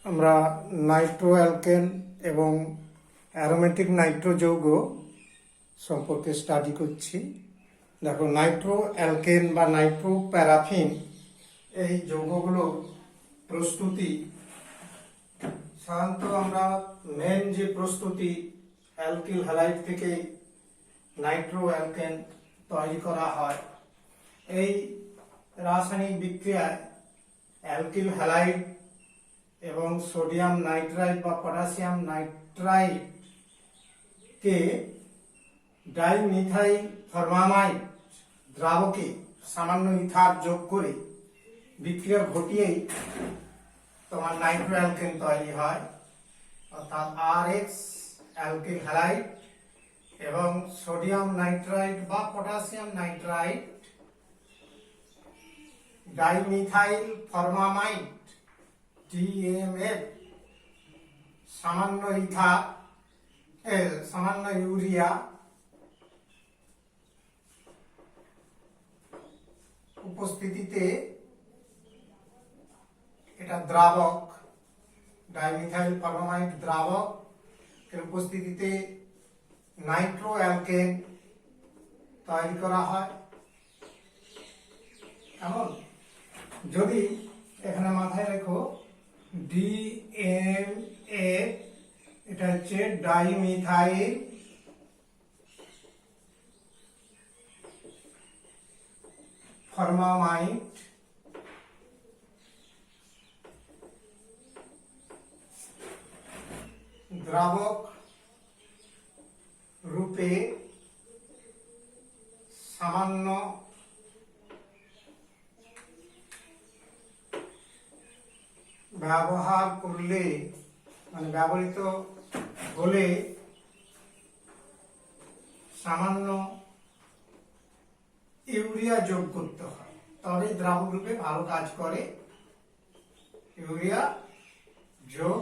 আমরা Nitro alkane এবং aromatic Nitro যৌগ সম্পর্কে স্টাডি করছি। দেখো, নাইট্রো অ্যালকেন বা নাইট্রো প্যারাফিন এই যৌগগুলো প্রস্তুতি সাধারণত আমরা মেন যে প্রস্তুতি অ্যালকিল হ্যালাইড থেকে নাইট্রো অ্যালকেন তৈরি করা হয়। এই রাসায়নিক বিক্রিয়ায় অ্যালকিল হ্যালাইড এবং সোডিয়াম নাইট্রাইট বা পটাশিয়াম নাইট্রাইট কে ডাইমিথাইল ফরমামাইড দ্রাবকে সামান্য ইথার যোগ করে বিক্রিয়া ঘটিয়েই তোমার নাইট্রো অ্যালকেন তৈরি হয়, অর্থাৎ আরএক্স অ্যালকিল হ্যালাইড এবং সোডিয়াম নাইট্রাইট বা পটাশিয়াম নাইট্রাইট ডাইমিথাইল ফরমামাইড DMF সামান্য ইথার সামান্য ইউরিয়া উপস্থিতিতে এটা দ্রাবক ডাইমিথাইল ফরমামাইড দ্রাবক এর উপস্থিতিতে নাইট্রো অ্যালকেন তৈরি করা হয়। এমন যদি এখানে মাথায় রেখো DMF এটা হচ্ছে ডাইমিথাইল ফরমামাইড দ্রাবক রূপে সামান্য ব্যবহার করলে মানে ব্যবহৃত হলে সামান্য ইউরিয়া যোগ করতে হয়, তবে দ্রাবক রূপে ভালো কাজ করে। ইউরিয়া যোগ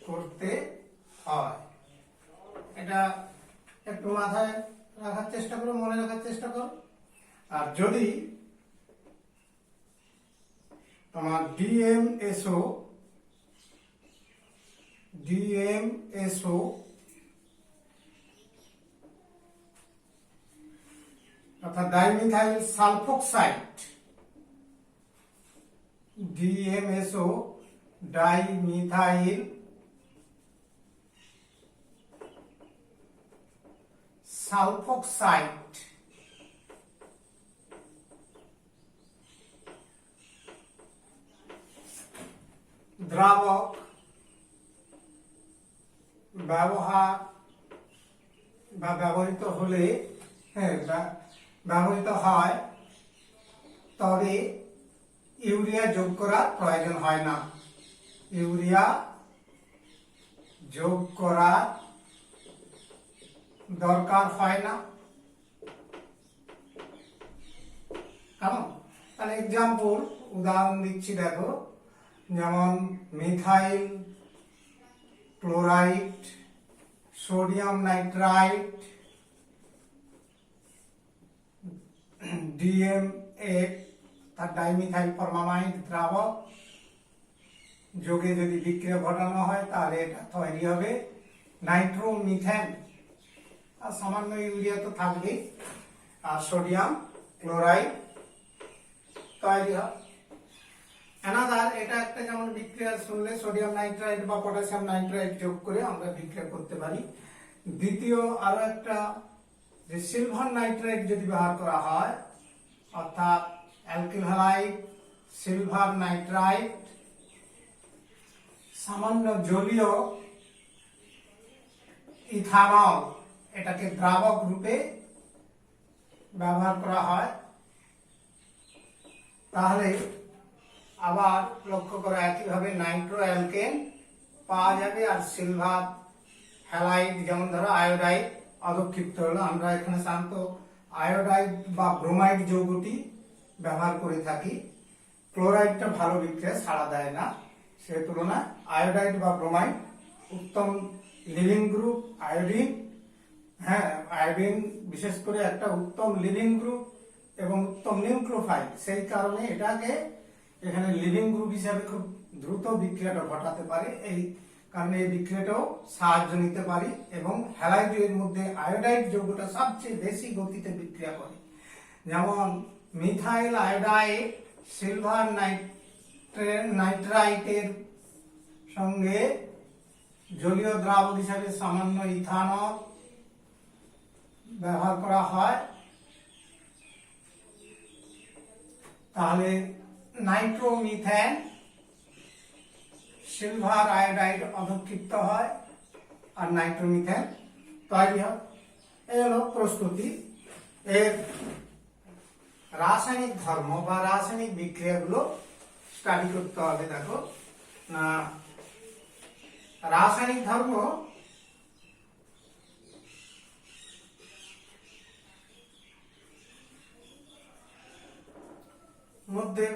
করতে হয়, এটা একটু মাথায় রাখার চেষ্টা করো, মনে রাখার চেষ্টা করো। আর যদি তোমার DMSO অর্থাৎ ডাইমিথাইল সালফোক্সাইড DMSO ডাইমিথাইল সালফোক্সাইড দ্রাবক ব্যবহার বা ব্যবহৃত হলে ব্যবহৃত হয়, তবে ইউরিয়া যোগ করার প্রয়োজন হয় না। ইউরিয়া যোগ করার দরকার হয় না। কেমন? তাহলে এক্সাম্পল উদাহরণ দিচ্ছি, দেখো, যেমন methyl chloride, sodium nitrite, DMF তার ডাইমিথাইল ফরমামাইড দ্রাবক যোগে যদি বিক্রিয়া ঘটানো হয় তাহলে এটা তৈরি হবে নাইট্রোমিথেন। আর সামান্য ইউরিয়া তো থাকবেই, আর সোডিয়াম ক্লোরাইড তৈরি হয়। অ্যানাদার, এটা একটা যেমন বিক্রিয়া শুনলে সোডিয়াম নাইট্রাইট বা পটাশিয়াম নাইট্রাইট যোগ করে আমরা বিক্রিয়া করতে পারি। দ্বিতীয় আরো একটা, যে সিলভার নাইট্রাইট যদি ব্যবহার করা হয়, অর্থাৎ অ্যালকিল হ্যালাইড সিলভার নাইট্রাইট সামান্য জলীয় ইথানল এটাকে দ্রাবক রূপে ব্যবহার করা হয়, তাহলে আবার লক্ষ্য করা একইভাবে নাইট্রো অ্যালকেন পাওয়া যাবে। আর সিলভার হ্যালাইড, যেমন ধরো আয়োডাইড অধক্ষিপ্ত হলো, আমরা এখানে সাধারণত আয়োডাইড বা ব্রোমাইড যৌগটি ব্যবহার করে থাকি। ক্লোরাইডটা ভালো বিক্রিয়া ছাড়া দেয় না, সে তুলনায় আয়োডাইড বা ব্রোমাইড উত্তম লিভিং গ্রুপ। আয়োডিন, আয়োডিন বিশেষ করে একটা উত্তম লিভিং গ্রুপ এবং উত্তম নিউক্লিওফাইল, সেই কারণে এটাকে এখানে লিভিং গ্রুপ হিসাবে খুব দ্রুত বিক্রিয়াটা ঘটাতে পারে। এই কারণে এই বিক্রিয়াটাও সাহায্য নিতে পারি। এবং হ্যালাইডের মধ্যে আয়োডাইড যৌগটা সবচেয়ে বেশি গতিতে বিক্রিয়া করে। যেমন মিথাইল আয়োডাইড সিলভার নাইট্রাইটের সঙ্গে জলীয় দ্রাবক হিসাবে সামান্য ইথানল ব্যবহার করা হয়, তাহলে নাইট্রোমিথেন সিলভার আয়োডাইড অধক্ষিপ্ত হয় আর নাইট্রোমিথেন তৈরি হয়। এই হলো প্রস্তুতি। এর রাসায়নিক ধর্ম বা রাসায়নিক বিক্রিয়াগুলো স্টাডি করতে হবে। দেখো না, রাসায়নিক ধর্ম মধ্যে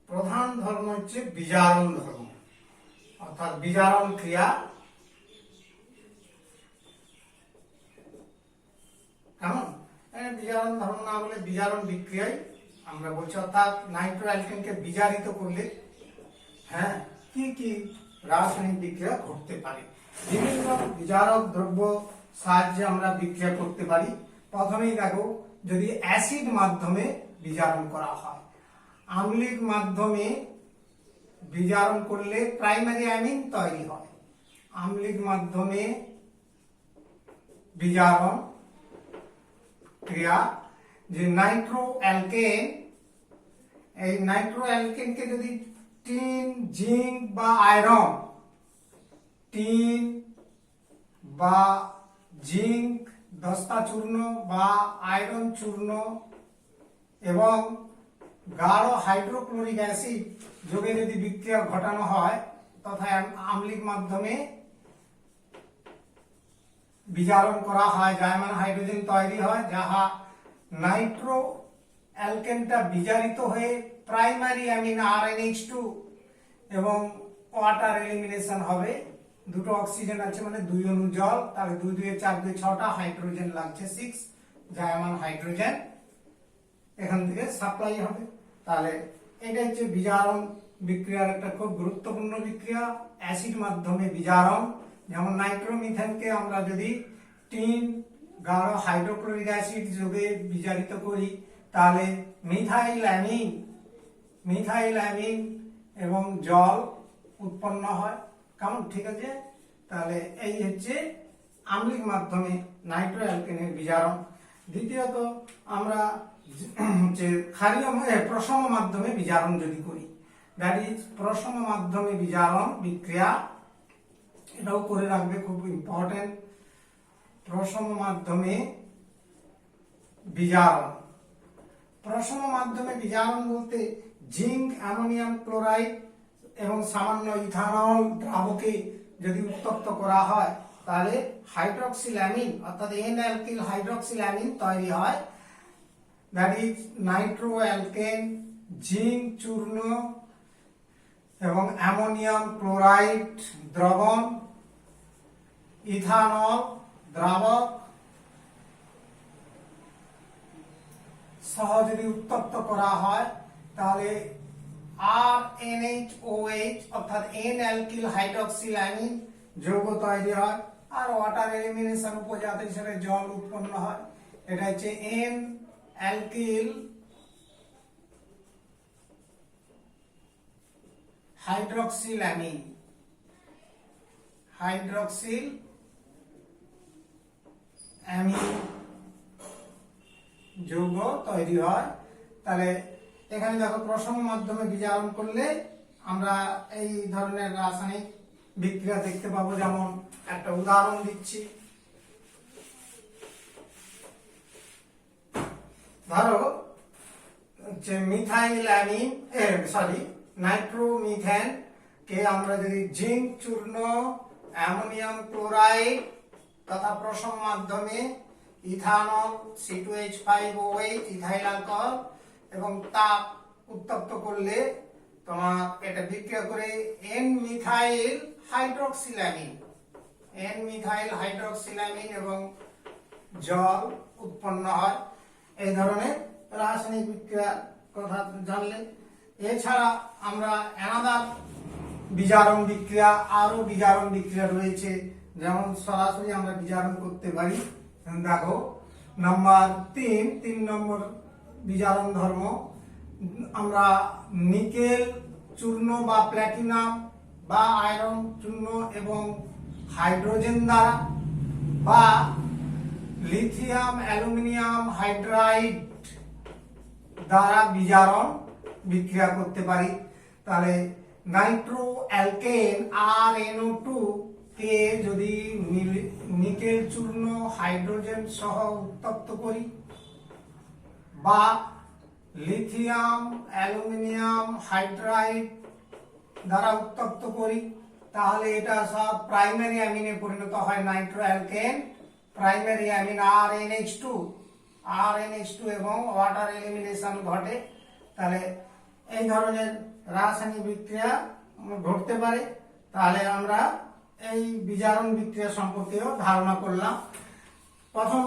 প্রধান ধর্ম হচ্ছে বিজারণ ধর্ম, অর্থাৎ বিজারণ ক্রিয়া। কেমন বিজারণ ধর্ম না বলে বিজারণ বিক্রিয়ায় আমরা বলছি, অর্থাৎ নাইট্রো অ্যালকেনকে বিজারিত করলে হ্যাঁ কি কি রাসায়নিক বিক্রিয়া ঘটতে পারে। বিভিন্ন বিজারক দ্রব্য সাহায্যে আমরা বিক্রিয়া করতে পারি। প্রথমেই দেখো, যদি অ্যাসিড মাধ্যমে বিজারণ করা হয়, আম্লিক মাধ্যমে বিজারণ করলে প্রাইমারি অ্যামিন তৈরি হয়। আম্লিক মাধ্যমে বিজারণ ক্রিয়া, যে নাইট্রো অ্যালকেন, এই নাইট্রো অ্যালকেনকে যদি টিন, জিঙ্ক বা আয়রন, টিন বা জিঙ্ক দস্তা চূর্ণ বা আয়রন চূর্ণ এবং গাঢ় হাইড্রোক্লোরিক অ্যাসিড যোগে যদি বিক্রিয়া ঘটানো হয় তথা আম্লিক মাধ্যমে বিজারণ করা হয়, জায়মান হাইড্রোজেন তৈরি হয়, যাহা নাইট্রো অ্যালকেনটা বিজারিত হয়ে প্রাইমারি অ্যামিন RNH2 এবং ওয়াটার এলিমিনেশন হবে। দুটো অক্সিজেন আছে মানে 2 অণু জল, তাহলে 2 2 4 2 6টা হাইড্রোজেন লাগছে 6 জায়মান হাইড্রোজেন এখান থেকে সাপ্লাই হবে। তাহলে এটা হচ্ছে বিজারণ বিক্রিয়ার একটা খুব গুরুত্বপূর্ণ বিক্রিয়া, অ্যাসিড মাধ্যমে বিজারণ। যেমন নাইট্রোমিথেনকে আমরা যদি টিন, গাঢ় হাইড্রোক্লোরিক অ্যাসিড যোগে বিজারিত করি, তাহলে মিথাইল অ্যামিন এবং জল উৎপন্ন হয়। কেমন, ঠিক আছে? তাহলে এই হচ্ছে আম্লিক মাধ্যমে নাইট্রো অ্যালকেনের বিজারণ। দ্বিতীয়ত, আমরা যে ক্ষারীয় প্রশম মাধ্যমে বিজারণ যদি করি, দ্যাট ইজ প্রশম মাধ্যমে বিজারণ বিক্রিয়া, এটাও করে রাখবে, খুব ইম্পর্টেন্ট। প্রশম মাধ্যমে বিজারণ, প্রশম মাধ্যমে বিজারণ বলতে জিঙ্ক, অ্যামোনিয়াম ক্লোরাইড এবং সামান্য ইথানল দ্রাবকে যদি উত্তপ্ত করা হয়, তাহলে হাইড্রক্সিল অ্যামিন অর্থাৎ এন অ্যালকিল হাইড্রক্সিল অ্যামিন তৈরি হয়। That is Nitro alkane, zinc চূর্ণ এবং অ্যামোনিয়াম ক্লোরাইড দ্রবণ, ইথানল দ্রাবক সহ যদি উত্তপ্ত করা হয়, তাহলে RNHOH অর্থাৎ এন অ্যালকিল হাইড্রক্সিল অ্যামিন যৌগ তৈরি হয়, আর ওয়াটার এলিমিনেশন উপজাত হিসেবে জল উৎপন্ন হয়। এটা হচ্ছে এন অ্যালকিল হাইড্রক্সিল অ্যামিন, যৌগ তৈরি হয়। তাহলে এখানে দেখো, প্রশম মাধ্যমে বিজারণ করলে আমরা এই ধরনের রাসায়নিক বিক্রিয়া দেখতে পাবো। যেমন একটা উদাহরণ দিচ্ছি, ধরো যে মিথাইল অ্যামিন নাইট্রোমিথেন কে আমরা যদি জিঙ্ক চূর্ণ, অ্যামোনিয়াম ক্লোরাইড তথা প্রশম মাধ্যমে ইথানল C2H5OH ইথাইল অ্যালকোহল এবং তাপ উত্তপ্ত করলে তোমার এটা বিক্রিয়া করে এন মিথাইল হাইড্রক্সিলামিন এবং জল উৎপন্ন হয়। এই ধরনের রাসায়নিক বিক্রিয়ার কথা জানলে, এছাড়া আমরা অ্যানাদার বিজারণ বিক্রিয়া, আরো বিজারণ বিক্রিয়া রয়েছে, যেমন সরাসরি আমরা বিজারণ করতে পারি। দেখো নাম্বার 3 নম্বর বিজারণ ধর্ম, আমরা নিকেল চূর্ণ বা প্ল্যাটিনাম বা আয়রন চূর্ণ এবং হাইড্রোজেন দ্বারা বা লিথিয়াম অ্যালুমিনিয়াম হাইড্রাইড দ্বারা বিজারণ বিক্রিয়া করতে পারি। তাহলে নাইট্রো অ্যালকেন RnO2 কে যদি নিকেল চূর্ণ হাইড্রোজেন সহ উত্তপ্ত করি বা লিথিয়াম অ্যালুমিনিয়াম হাইড্রাইড দ্বারা উত্তপ্ত করি, তাহলে এটা সব প্রাইমারি অ্যামিনে পরিণত হয়। Nitro alkane primary amine RNH2 এবং ওয়াটার এলিমিনেশন ঘটে। তাহলে এই ধরনের রাসায়নিক বিক্রিয়া ঘটতে পারে। তাহলে আমরা এই বিজারণ বিক্রিয়া সম্পর্কেও ধারণা করলাম। প্রথম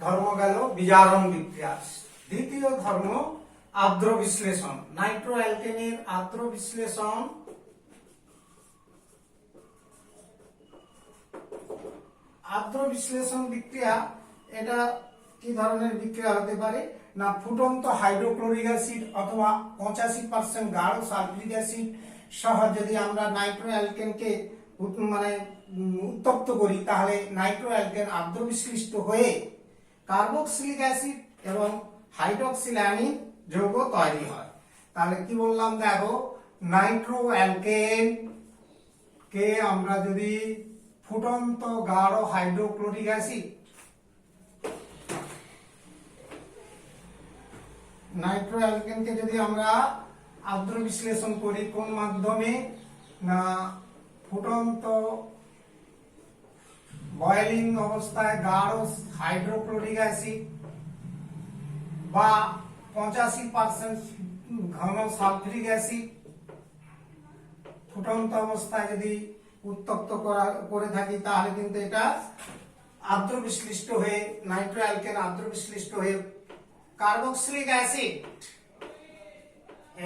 ধর্ম গেল বিজারণ বিক্রিয়া। দ্বিতীয় ধর্ম আর্দ্র বিশ্লেষণ। নাইট্রো অ্যালকেনের আর্দ্র বিশ্লেষণ। আর্দ্র বিশ্লেষণ বিক্রিয়া, এটা কি ধরনের বিক্রিয়া হতে পারে না, ফুটন্ত হাইড্রোক্লোরিক অ্যাসিড অথবা 85% গাঢ় সালফিউরিক অ্যাসিড সহ যদি আমরা নাইট্রো অ্যালকেনকে উত্তপ্ত করি, তাহলে নাইট্রো অ্যালকেন আর্দ্র বিশ্লিষ্ট হয়ে কার্বক্সিলিক অ্যাসিড এবং হাইড্রক্সিল্যামিন যৌগ তৈরি হয়। তাহলে কি বললাম, দেখো নাইট্রো অ্যালকেন কে আমরা যদি ফুটন্ত গাঢ় হাইড্রোক্লোরিক অ্যাসিড, নাইট্রো অ্যালকেনকে যদি আমরা আর্দ্র বিশ্লেষণ করি কোন মাধ্যমে না, ফুটন্ত বয়েলিং অবস্থায় গাঢ় হাইড্রোক্লোরিক অ্যাসিড বা 85% ঘন সালফিউরিক অ্যাসিড ফুটন্ত অবস্থায় যদি উত্তপ্ত করে থাকি, তাহলে কিন্তু এটা আর্দ্র বিশ্লিষ্ট হয়ে নাইট্রো অ্যালকেন আর্দ্র বিশ্লিষ্ট হয়ে কার্বক্সিলিক অ্যাসিড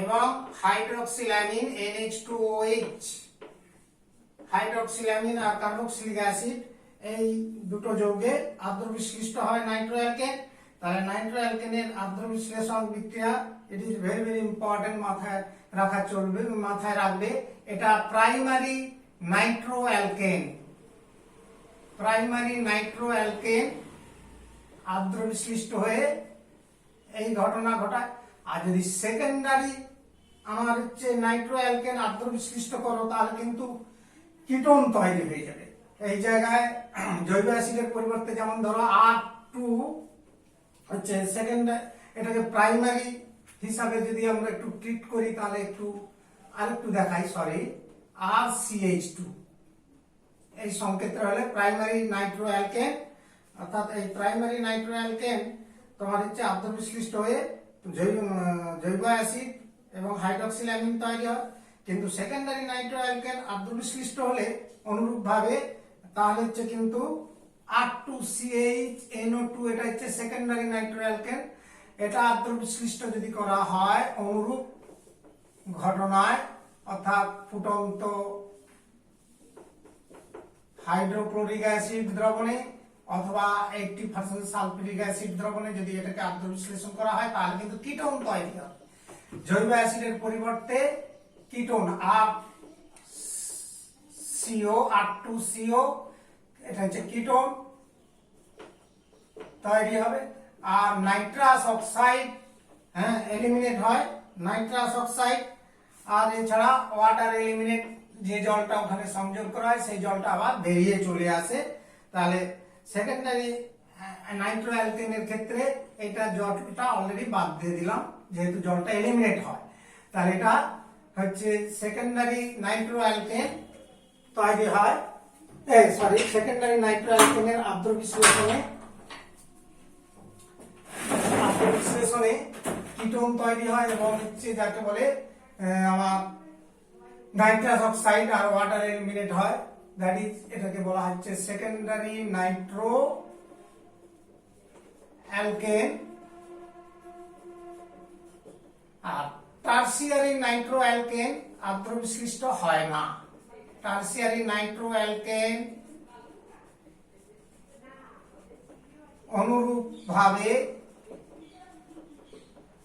এবং হাইড্রক্সিল্যামিন NH2OH, হাইড্রক্সিল্যামিন আর কার্বক্সিলিক অ্যাসিড এই দুটো যৌগে আর্দ্র বিশ্লিষ্ট হয় নাইট্রো অ্যালকেন। তাহলে নাইট্রো অ্যালকেনের আর্দ্র বিশ্লেষণ বিক্রিয়া, it is very very important, মাথায় রাখা চলবে, মাথায় রাখবে। এটা primary Nitro alkane, primary Nitro alkane আর্দ্র বিশ্লিষ্ট হয়ে এই ঘটনা ঘটায়। আর যদি সেকেন্ডারি আমার হচ্ছে নাইট্রো অ্যালকেন আর্দ্র বিশ্লিষ্ট করো, তাহলে কিন্তু কিটোন তৈরি হয়ে যাবে। এই জায়গায় জৈব অ্যাসিডের পরিবর্তে, যেমন ধরো R2 হচ্ছে সেকেন্ড, এটাকে প্রাইমারি হিসাবে যদি আমরা একটু ট্রিট করি, তাহলে আরেকটু দেখাই, সরি, RCH2 এই সংকেতটা হলে প্রাইমারি নাইট্রো অ্যালকেন। অর্থাৎ এই প্রাইমারি নাইট্রো অ্যালকেন তোমার হচ্ছে আর্দ্র বিশ্লিষ্ট হয়ে জৈব অ্যাসিড এবং হাইড্রক্সিল্যামিন তৈরি হয়। কিন্তু সেকেন্ডারি নাইট্রো অ্যালকেন আর্দ্র বিশ্লিষ্ট হলে অনুরূপ ভাবে তাহলে হচ্ছে কিন্তু R2CHNO2, এটা হচ্ছে সেকেন্ডারি নাইট্রো অ্যালকেন। এটা আর্দ্র বিশ্লিষ্ট যদি করা হয় অনুরূপ ঘটনায়, অর্থাৎ ফুটন্ত হাইড্রোক্লোরিক অ্যাসিড দ্রবণে অথবা 80% সালফিউরিক অ্যাসিড দ্রবণে যদি এটাকে আর্দ্র বিশ্লেষণ করা হয়, তাহলে কিন্তু কিটোন তৈরি হয়। জৈব অ্যাসিডের পরিবর্তে কিটোন R2CO, এটা হচ্ছে কিটোন তৈরি হবে। আর নাইট্রাস অক্সাইড এলিমিনেট হয়, নাইট্রাস অক্সাইড। আর এছাড়া ওয়াটার এলিমিনেট, যে জলটা ওখানে সংযোগ করা হয় সেই জলটা আবার বেরিয়ে চলে আসে। তাহলে সেকেন্ডারি নাইট্রো অ্যালকেনের ক্ষেত্রে এটা জলটা অলরেডি বাদ দিয়ে দিলাম, যেহেতু জলটা এলিমিনেট হয়। তাহলে এটা হচ্ছে সেকেন্ডারি নাইট্রো অ্যালকেন তৈরি হয়, সেকেন্ডারি নাইট্রো অ্যালকেনের আর্দ্র বিশ্লেষণে কিটোন তৈরি হয় এবং হচ্ছে যাকে বলে আমার নাইট্রাস অক্সাইড আর ওয়াটার এলিমিনেট হয়। দ্যাট ইজ, এটাকে বলা হচ্ছে সেকেন্ডারি নাইট্রো অ্যালকেন। আর টারসিয়ারি নাইট্রো অ্যালকেন আর্দ্র বিশ্লিষ্ট হয় না। টারসিয়ারি নাইট্রো অ্যালকেন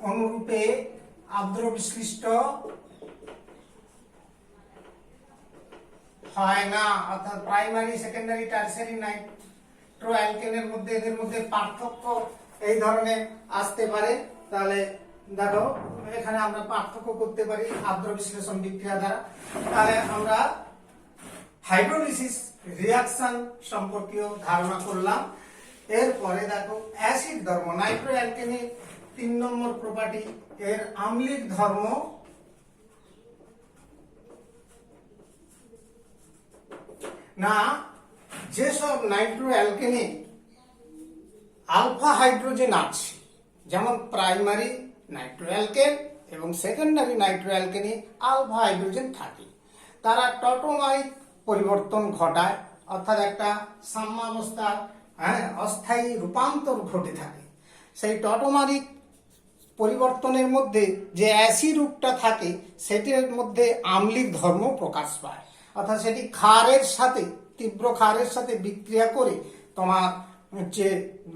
অনুরূপে আর্দ্র বিশ্লিষ্ট হয় না। অর্থাৎ প্রাইমারি সেকেন্ডারি টারসিয়ারি নাইট্রো অ্যালকেনের মধ্যে এদের মধ্যে পার্থক্য এই ধরনের আসতে পারে। তাহলে দেখো এখানে আমরা পার্থক্য করতে পারি আর্দ্র বিশ্লেষণ বিক্রিয়া দ্বারা। তাহলে আমরা হাইড্রোলিসিস রিঅ্যাকশন সম্পর্কীয় ধারণা করলাম। এরপরে দেখো অ্যাসিড ধর্ম, নাইট্রো অ্যালকেনের 3 নম্বর প্রপার্টি এর আম্লিক ধর্ম। না, যেসব নাইট্রো অ্যালকেনে আলফা হাইড্রোজেন আছে, যেমন প্রাইমারি নাইট্রো অ্যালকেন এবং সেকেন্ডারি নাইট্রো অ্যালকেনে আলফা হাইড্রোজেন থাকে, তারা টটোমারিক পরিবর্তন ঘটায়, অর্থাৎ একটা সাম্যাবস্থা অস্থায়ী রূপান্তর ঘটে থাকে। সেই টটোমারিক পরিবর্তনের মধ্যে যে অ্যাসিড রূপটা থাকে সেটির মধ্যে আম্লিক ধর্ম প্রকাশ পায়, অর্থাৎ সেটি ক্ষারের সাথে, তীব্র ক্ষারের সাথে বিক্রিয়া করে তোমার হচ্ছে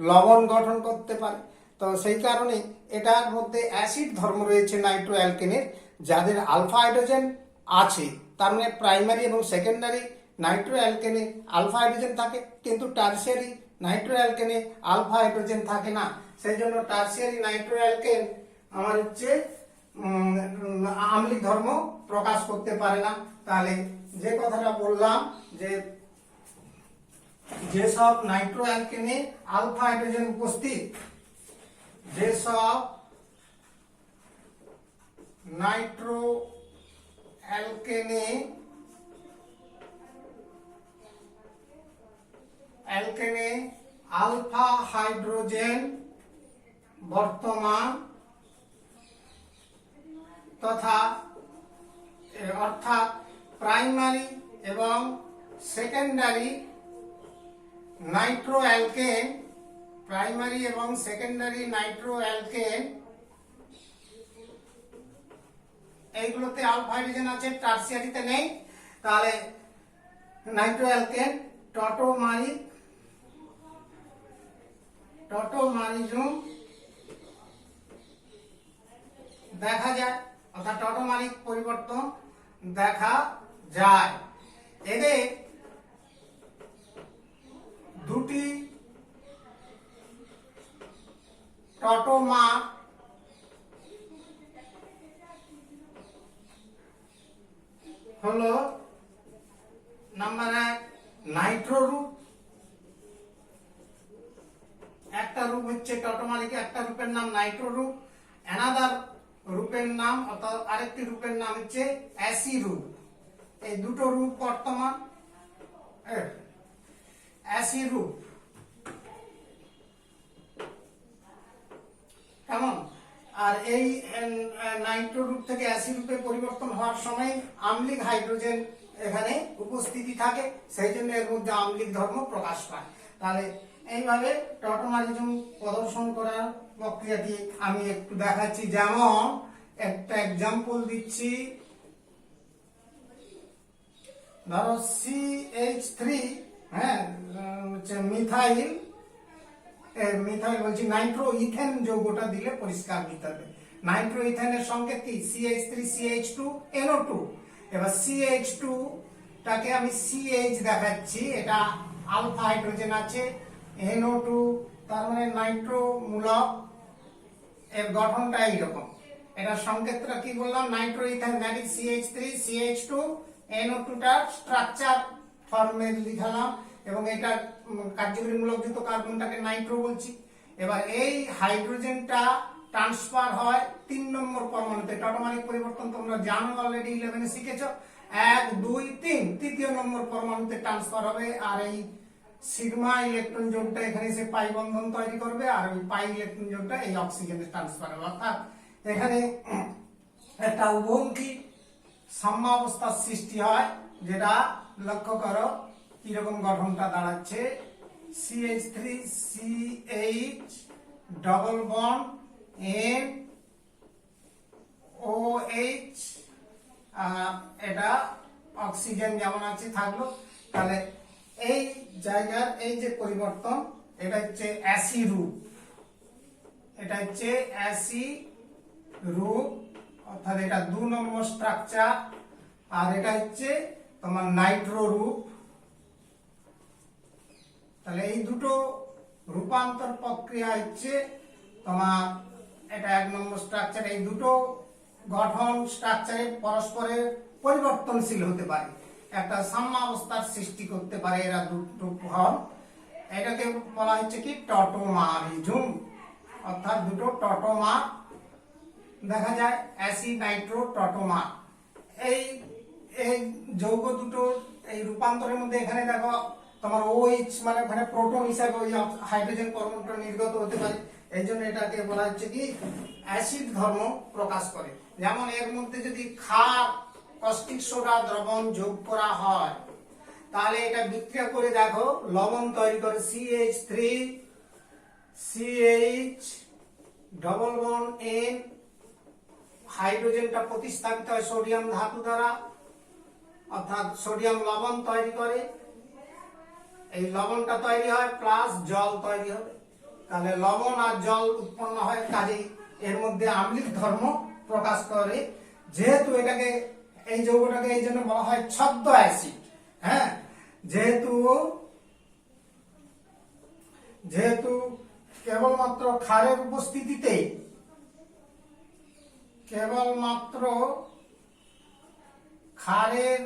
লবণ গঠন করতে পারে। তো সেই কারণে এটার মধ্যে অ্যাসিড ধর্ম রয়েছে নাইট্রো অ্যালকেনের, যাদের আলফা হাইড্রোজেন আছে। তার মানে প্রাইমারি এবং সেকেন্ডারি নাইট্রো অ্যালকেনে আলফা হাইড্রোজেন থাকে, কিন্তু টারসিয়ারি নাইট্রো অ্যালকেনে আলফা হাইড্রোজেন থাকে না। সেই জন্য টারসিয়ারি নাইট্রো অ্যালকেন আমার হচ্ছে আম্লিক ধর্ম প্রকাশ করতে পারে না। তাহলে যে কথাটা বললাম যে যেসব নাইট্রো অ্যালকেনে আলফা হাইড্রোজেন উপস্থিত, যেসব নাইট্রো অ্যালকেনে আলফা হাইড্রোজেন বর্তমান তথা অর্থাৎ প্রাইমারি এবং সেকেন্ডারি নাইট্রো অ্যালকেন, প্রাইমারি এবং সেকেন্ডারি নাইট্রো অ্যালকেন এইগুলোতে আলফা হাইড্রোজেন আছে, টারসিয়ারিতে নেই। তাহলে নাইট্রো অ্যালকেন টটোমারিজম দেখা যায়, অর্থাৎ টটোমারিক পরিবর্তন দেখা যায়। এদের দুটি টটোমার হলো নাম্বার 1 নাইট্রো রূপ, একটা রূপ হচ্ছে টটোমারিক, একটা রূপের নাম নাইট্রো রূপ। অ্যানাদার রূপের নাম অর্থাৎ আরেকটি রূপের নাম হচ্ছে অ্যাসি রূপ। এই দুটো রূপ বর্তমান অ্যাসি রূপ। কেমন? আর এই নাইট্রো রূপ থেকে অ্যাসি রূপে পরিবর্তন হওয়ার সময় আম্লিক হাইড্রোজেন এখানে উপস্থিতি থাকে, সেই জন্য এর মধ্যে আম্লিক ধর্ম প্রকাশ পায়। তাহলে এইভাবে টটোমারিজম প্রদর্শন করার প্রক্রিয়াটি আমি একটু দেখাচ্ছি। যেমন একটা এক্সাম্পল দিচ্ছি, ধরো CH3 মিথাইল বলছি নাইট্রো ইথেন যৌগটা দিলে পরিষ্কার দিতে হবে। নাইট্রো ইথেনের সংকেত কি? CH3 CH2 NO2। এবার CH2 টাকে আমি CH দেখাচ্ছি, এটা আলফা হাইড্রোজেন আছে, NO2 তার মানে নাইট্রো মূলক, এর গঠনটা এইরকম। এটা সংকেতটা কি বললাম? Nitro ethane, that is CH3 CH2 NO2 টার স্ট্রাকচার ফর্মে লিখলাম এবং এটা কার্যকরী মূলকযুক্ত কার্বনটাকে নাইট্রো বলছি। এবার এই হাইড্রোজেনটা ট্রান্সফার হয় 3 নম্বর পরমাণুতে। টটোমারিক পরিবর্তন তোমরা জানো, অলরেডি 11 এ শিখেছো। 1 2 3 তৃতীয় নম্বর পরমাণুতে ট্রান্সফার হবে, আর এই সিগমা ইলেকট্রন জোড়টা এখানে এসে পাই বন্ধন তৈরি করবে, আর ওই পাই ইলেকট্রন জোড়টা এই অক্সিজেনে ট্রান্সফার হবে। অর্থাৎ এখানে একটা উভমুখী সাম্যাবস্থার সৃষ্টি হয়, যেটা লক্ষ্য করো কিরকম গঠনটা দাঁড়াচ্ছে। CH3 CH double bond NOH, এটা অক্সিজেন যেমন আছে থাকলো। তাহলে এই জায়গার এই যে পরিবর্তন, এটা হচ্ছে অ্যাসি রূপ, এটা হচ্ছে অ্যাসি রূপ, অর্থাৎ এটা 2 নম্বর স্ট্রাকচার। আর এটা হচ্ছে তোমার নাইট্রো রূপ। তাহলে এই দুটো রূপান্তর প্রক্রিয়া হচ্ছে তোমার, এটা 1 নম্বর স্ট্রাকচার। এই দুটো গঠন স্ট্রাকচারে পরস্পরের পরিবর্তনশীল হতে পারে, একটা সাম্যাবস্থার সৃষ্টি করতে পারে এরা দুটো ফর্ম। এটাকে বলা হচ্ছে কি টটোমারিজম, অর্থাৎ দুটো টটোমার দেখা যায়, অ্যাসিড নাইট্রো টটোমার। এই এই যৌগ দুটো এই রূপান্তরের মধ্যে এখানে দেখো তোমার OH মানে ওখানে প্রোটন হিসাবে ওই হাইড্রোজেন পরমাণুটা নির্গত হতে পারে, এই জন্য এটাকে বলা হচ্ছে কি অ্যাসিড ধর্ম প্রকাশ করে। যেমন এর মধ্যে যদি ক্ষার কস্টিক সোডা দ্রবণ যোগ করা হয়, তাহলে এটা বিক্রিয়া করে দেখো লবণ তৈরি করে, CH3 CH double bond N, হাইড্রোজেনটা প্রতিস্থাপিত হয় সোডিয়াম ধাতু দ্বারা, অর্থাৎ সোডিয়াম লবণ তৈরি করে। এই লবণটা তৈরি হয় প্লাস জল তৈরি হবে, তাহলে লবণ আর জল উৎপন্ন হয়, কাজেই এর মধ্যে আম্লিক ধর্ম প্রকাশ করে। যেহেতু এটাকে এই যৌগটাকে এই জন্য বলা হয় ছদ্ম অ্যাসিড, হ্যাঁ, যেহেতু কেবলমাত্র ক্ষারের উপস্থিতিতে, কেবলমাত্র ক্ষারের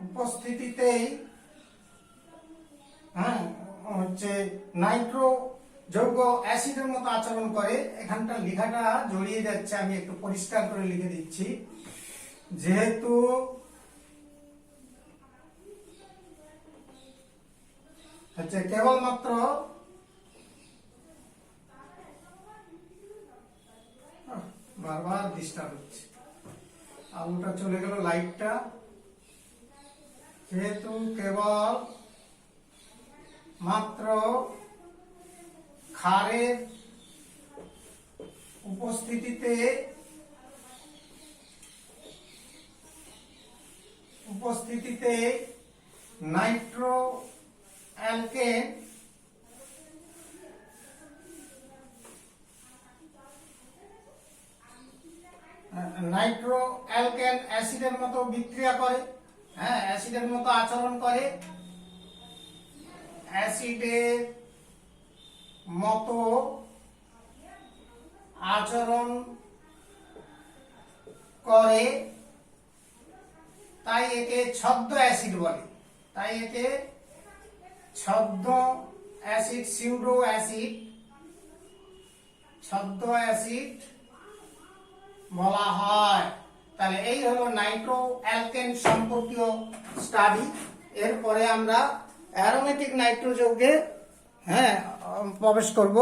উপস্থিতিতে হ্যাঁ হচ্ছে নাইট্রো যৌগ অ্যাসিডের মতো আচরণ করে। এখানটা লেখাটা জড়িয়ে যাচ্ছে, আমি একটু পরিষ্কার করে লিখে দিচ্ছি। যেহেতু হচ্ছে কেবলমাত্র বারবার ডিস্টার্ব হচ্ছে, আলোটা চলে গেল, লাইটটা। যেহেতু কেবল মাত্র ক্ষারের উপস্থিতিতে নাইট্রো অ্যালকেন অ্যাসিডের মতো বিক্রিয়া করে, হ্যাঁ, অ্যাসিডের মতো আচরণ করে, অ্যাসিডের মতো আচরণ করে, তাই একে ছদ্ম অ্যাসিড বলে। তাই একে ছদ্ম অ্যাসিড, সিউডো অ্যাসিড, ছদ্ম অ্যাসিড বলা হয়। তাহলে এই হলো নাইট্রো অ্যালকেন সম্পর্কীয় স্টাডি। এরপরে আমরা অ্যারোমেটিক নাইট্রো যৌগে প্রবেশ করব।